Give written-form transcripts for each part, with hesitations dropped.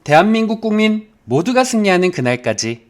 대한민국 국민 모두가 승리하는 그날까지.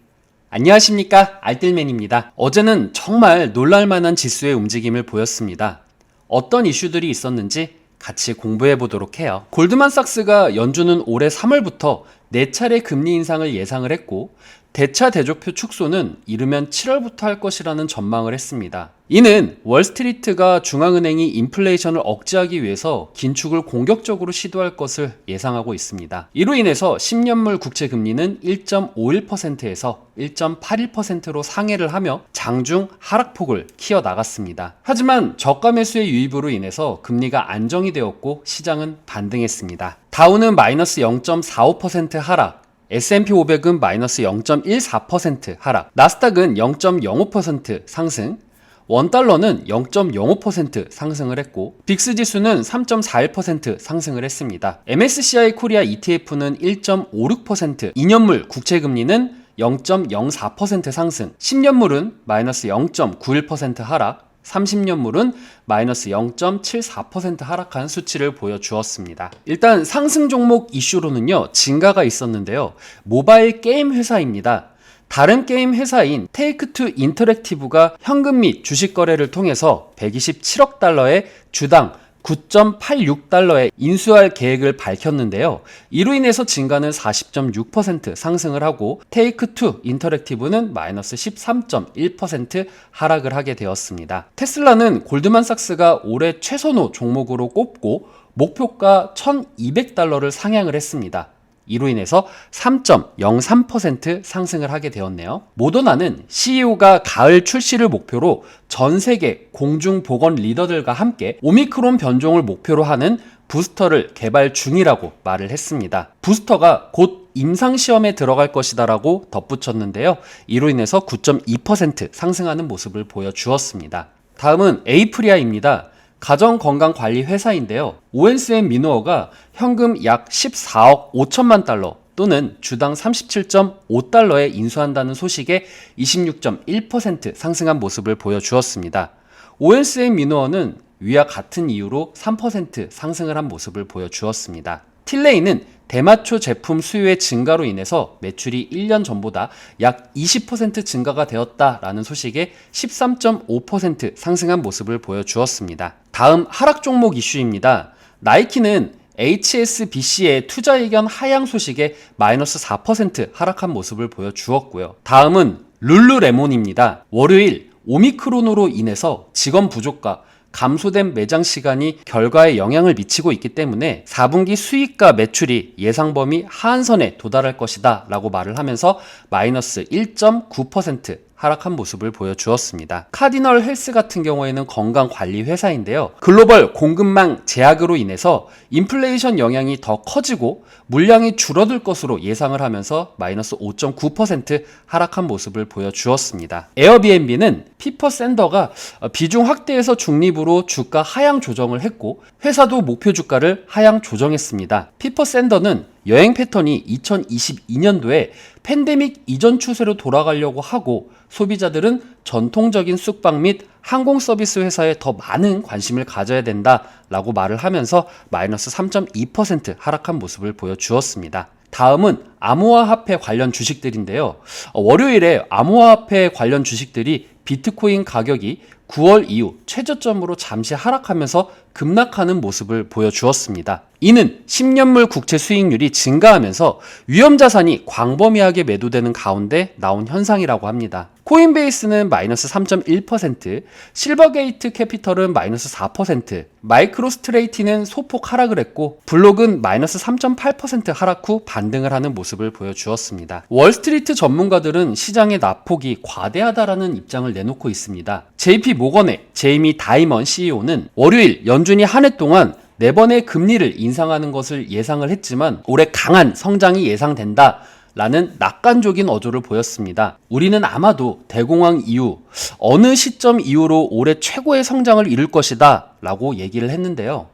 안녕하십니까, 알뜰맨입니다. 어제는 정말 놀랄만한 지수의 움직임을 보였습니다. 어떤 이슈들이 있었는지 같이 공부해 보도록 해요. 골드만삭스가 연준은 올해 3월부터 4차례 금리 인상을 예상을 했고, 대차 대조표 축소는 이르면 7월부터 할 것이라는 전망을 했습니다. 이는 월스트리트가 중앙은행이 인플레이션을 억제하기 위해서 긴축을 공격적으로 시도할 것을 예상하고 있습니다. 이로 인해서 10년물 국채 금리는 1.51%에서 1.81%로 상회를 하며 장중 하락폭을 키워나갔습니다. 하지만 저가 매수의 유입으로 인해서 금리가 안정이 되었고 시장은 반등했습니다. 다우는 마이너스 0.45% 하락, S&P 500은 마이너스 0.14% 하락, 나스닥은 0.05% 상승, 원달러는 0.05% 상승을 했고, 빅스 지수는 3.41% 상승을 했습니다. MSCI 코리아 ETF는 1.56%, 2년물 국채금리는 0.04% 상승, 10년물은 마이너스 0.91% 하락, 30년물은 마이너스 0.74% 하락한 수치를 보여주었습니다. 일단 상승 종목 이슈로는요, 증가가 있었는데요. 모바일 게임 회사입니다. 다른 게임 회사인 테이크투 인터랙티브가 현금 및 주식 거래를 통해서 127억 달러의 주당 9.86달러에 인수할 계획을 밝혔는데요. 이로 인해서 증가는 40.6% 상승을 하고 테이크투 인터랙티브는 마이너스 13.1% 하락을 하게 되었습니다. 테슬라는 골드만삭스가 올해 최선호 종목으로 꼽고 목표가 1200달러를 상향을 했습니다. 이로 인해서 3.03% 상승을 하게 되었네요. 모더나는 CEO가 가을 출시를 목표로 전 세계 공중보건 리더들과 함께 오미크론 변종을 목표로 하는 부스터를 개발 중이라고 말을 했습니다. 부스터가 곧 임상시험에 들어갈 것이다 라고 덧붙였는데요. 이로 인해서 9.2% 상승하는 모습을 보여주었습니다. 다음은 에이프리아입니다. 가정건강관리 회사인데요. 오웬스앤 미노어가 현금 약 14억 5천만 달러 또는 주당 37.5달러에 인수한다는 소식에 26.1% 상승한 모습을 보여주었습니다. 오웬스앤 미노어는 위와 같은 이유로 3% 상승을 한 모습을 보여주었습니다. 틸레이는 대마초 제품 수요의 증가로 인해서 매출이 1년 전보다 약 20% 증가가 되었다라는 소식에 13.5% 상승한 모습을 보여주었습니다. 다음 하락 종목 이슈입니다. 나이키는 HSBC의 투자 의견 하향 소식에 마이너스 4% 하락한 모습을 보여주었고요. 다음은 룰루레몬입니다. 월요일 오미크론으로 인해서 직원 부족과 감소된 매장 시간이 결과에 영향을 미치고 있기 때문에 4분기 수익과 매출이 예상 범위 하한선에 도달할 것이다 라고 말을 하면서 마이너스 1.9% 하락한 모습을 보여주었습니다. 카디널 헬스 같은 경우에는 건강관리 회사인데요. 글로벌 공급망 제약으로 인해서 인플레이션 영향이 더 커지고 물량이 줄어들 것으로 예상을 하면서 마이너스 5.9% 하락한 모습을 보여주었습니다. 에어비앤비는 피퍼 샌더가 비중 확대에서 중립으로 주가 하향 조정을 했고 회사도 목표 주가를 하향 조정했습니다. 피퍼 샌더는 여행 패턴이 2022년도에 팬데믹 이전 추세로 돌아가려고 하고 소비자들은 전통적인 숙박 및 항공 서비스 회사에 더 많은 관심을 가져야 된다라고 말을 하면서 마이너스 3.2% 하락한 모습을 보여주었습니다. 다음은 암호화화폐 관련 주식들인데요. 월요일에 암호화화폐 관련 주식들이 비트코인 가격이 9월 이후 최저점으로 잠시 하락하면서 급락하는 모습을 보여주었습니다. 이는 10년물 국채 수익률이 증가하면서 위험자산이 광범위하게 매도되는 가운데 나온 현상이라고 합니다. 코인베이스는 마이너스 3.1%, 실버게이트 캐피털은 마이너스 4%, 마이크로스트레이티는 소폭 하락을 했고 블록은 마이너스 3.8% 하락 후 반등을 하는 모습을 보여주었습니다. 월스트리트 전문가들은 시장의 낙폭이 과대하다라는 입장을 내놓고 있습니다. JP 모건의 제이미 다이먼 CEO는 월요일 연준이 한 해 동안 4번의 금리를 인상하는 것을 예상을 했지만 올해 강한 성장이 예상된다 라는 낙관적인 어조를 보였습니다. 우리는 아마도 대공황 이후 어느 시점 이후로 올해 최고의 성장을 이룰 것이다 라고 얘기를 했는데요.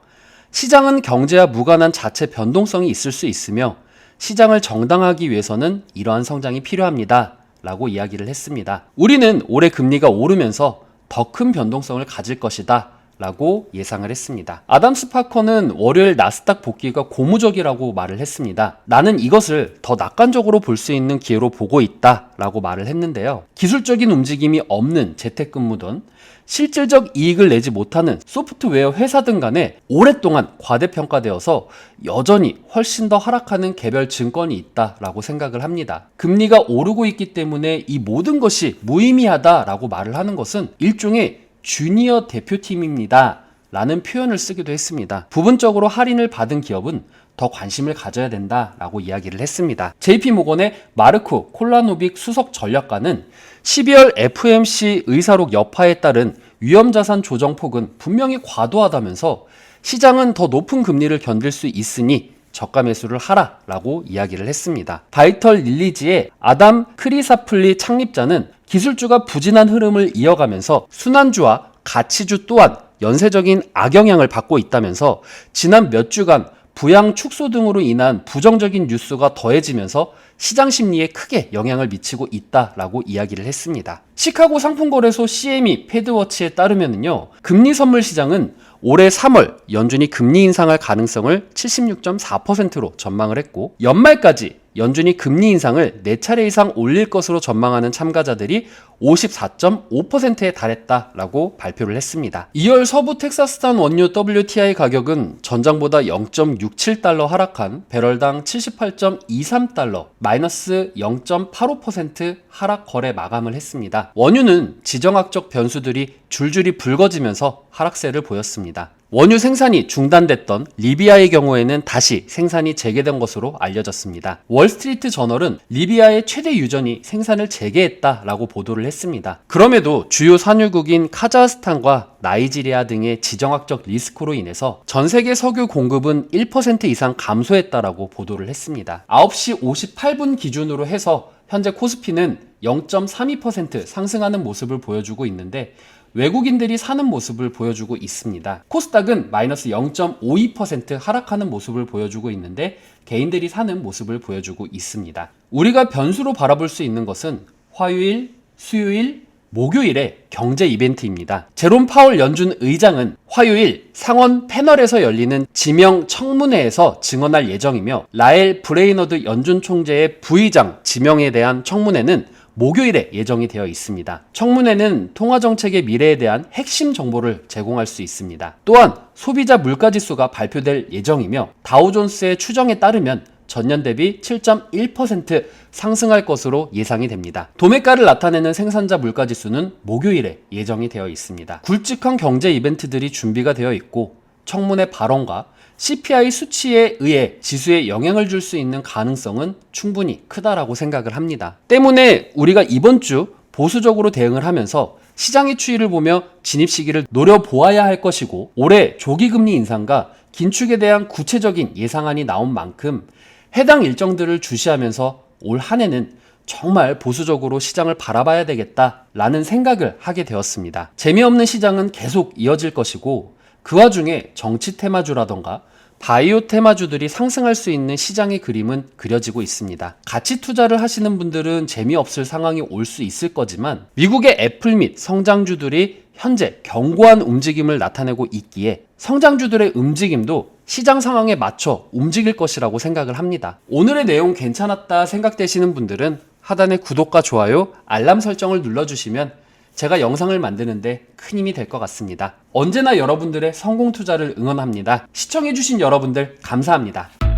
시장은 경제와 무관한 자체 변동성이 있을 수 있으며 시장을 정당하기 위해서는 이러한 성장이 필요합니다 라고 이야기를 했습니다. 우리는 올해 금리가 오르면서 더 큰 변동성을 가질 것이다 라고 예상을 했습니다. 아담 스파커는 월요일 나스닥 복귀가 고무적이라고 말을 했습니다. 나는 이것을 더 낙관적으로 볼 수 있는 기회로 보고 있다 라고 말을 했는데요. 기술적인 움직임이 없는 재택근무든 실질적 이익을 내지 못하는 소프트웨어 회사등 간에 오랫동안 과대평가되어서 여전히 훨씬 더 하락하는 개별 증권이 있다라고 생각을 합니다. 금리가 오르고 있기 때문에 이 모든 것이 무의미하다라고 말을 하는 것은 일종의 주니어 대표팀입니다 라는 표현을 쓰기도 했습니다. 부분적으로 할인을 받은 기업은 더 관심을 가져야 된다라고 이야기를 했습니다. JP모건의 마르코 콜라노빅 수석 전략가는 12월 FOMC 의사록 여파에 따른 위험자산 조정폭은 분명히 과도하다면서 시장은 더 높은 금리를 견딜 수 있으니 저가 매수를 하라라고 이야기를 했습니다. 바이털 릴리지의 아담 크리사플리 창립자는 기술주가 부진한 흐름을 이어가면서 순환주와 가치주 또한 연쇄적인 악영향을 받고 있다면서 지난 몇 주간 부양 축소 등으로 인한 부정적인 뉴스가 더해지면서 시장 심리에 크게 영향을 미치고 있다라고 이야기를 했습니다. 시카고 상품거래소 CME 패드워치에 따르면요, 금리 선물 시장은 올해 3월 연준이 금리 인상할 가능성을 76.4%로 전망을 했고, 연말까지 연준이 금리 인상을 4차례 이상 올릴 것으로 전망하는 참가자들이 54.5%에 달했다라고 발표를 했습니다. 2월 서부 텍사스산 원유 WTI 가격은 전장보다 0.67달러 하락한 배럴당 78.23달러, 마이너스 0.85% 하락 거래 마감을 했습니다. 원유는 지정학적 변수들이 줄줄이 불거지면서 하락세를 보였습니다. 원유 생산이 중단됐던 리비아의 경우에는 다시 생산이 재개된 것으로 알려졌습니다. 월스트리트 저널은 리비아의 최대 유전이 생산을 재개했다라고 보도를 했습니다. 그럼에도 주요 산유국인 카자흐스탄과 나이지리아 등의 지정학적 리스크로 인해서 전 세계 석유 공급은 1% 이상 감소했다라고 보도를 했습니다. 9시 58분 기준으로 해서 현재 코스피는 0.32% 상승하는 모습을 보여주고 있는데 외국인들이 사는 모습을 보여주고 있습니다. 코스닥은 마이너스 0.52% 하락하는 모습을 보여주고 있는데 개인들이 사는 모습을 보여주고 있습니다. 우리가 변수로 바라볼 수 있는 것은 화요일, 수요일, 목요일의 경제 이벤트입니다. 제롬 파월 연준 의장은 화요일 상원 패널에서 열리는 지명 청문회에서 증언할 예정이며, 라엘 브레이너드 연준 총재의 부의장 지명에 대한 청문회는 목요일에 예정이 되어 있습니다. 청문회는 통화정책의 미래에 대한 핵심 정보를 제공할 수 있습니다. 또한 소비자 물가지수가 발표될 예정이며, 다우존스의 추정에 따르면 전년 대비 7.1% 상승할 것으로 예상이 됩니다. 도매가를 나타내는 생산자 물가지수는 목요일에 예정이 되어 있습니다. 굵직한 경제 이벤트들이 준비가 되어 있고, 청문회 발언과 CPI 수치에 의해 지수에 영향을 줄 수 있는 가능성은 충분히 크다라고 생각을 합니다. 때문에 우리가 이번 주 보수적으로 대응을 하면서 시장의 추이를 보며 진입 시기를 노려보아야 할 것이고, 올해 조기금리 인상과 긴축에 대한 구체적인 예상안이 나온 만큼 해당 일정들을 주시하면서 올 한 해는 정말 보수적으로 시장을 바라봐야 되겠다라는 생각을 하게 되었습니다. 재미없는 시장은 계속 이어질 것이고, 그 와중에 정치 테마주라던가 바이오 테마주들이 상승할 수 있는 시장의 그림은 그려지고 있습니다. 가치 투자를 하시는 분들은 재미없을 상황이 올 수 있을 거지만, 미국의 애플 및 성장주들이 현재 견고한 움직임을 나타내고 있기에 성장주들의 움직임도 시장 상황에 맞춰 움직일 것이라고 생각을 합니다. 오늘의 내용 괜찮았다 생각되시는 분들은 하단의 구독과 좋아요, 알람 설정을 눌러주시면 제가 영상을 만드는데 큰 힘이 될 것 같습니다. 언제나 여러분들의 성공 투자를 응원합니다. 시청해주신 여러분들 감사합니다.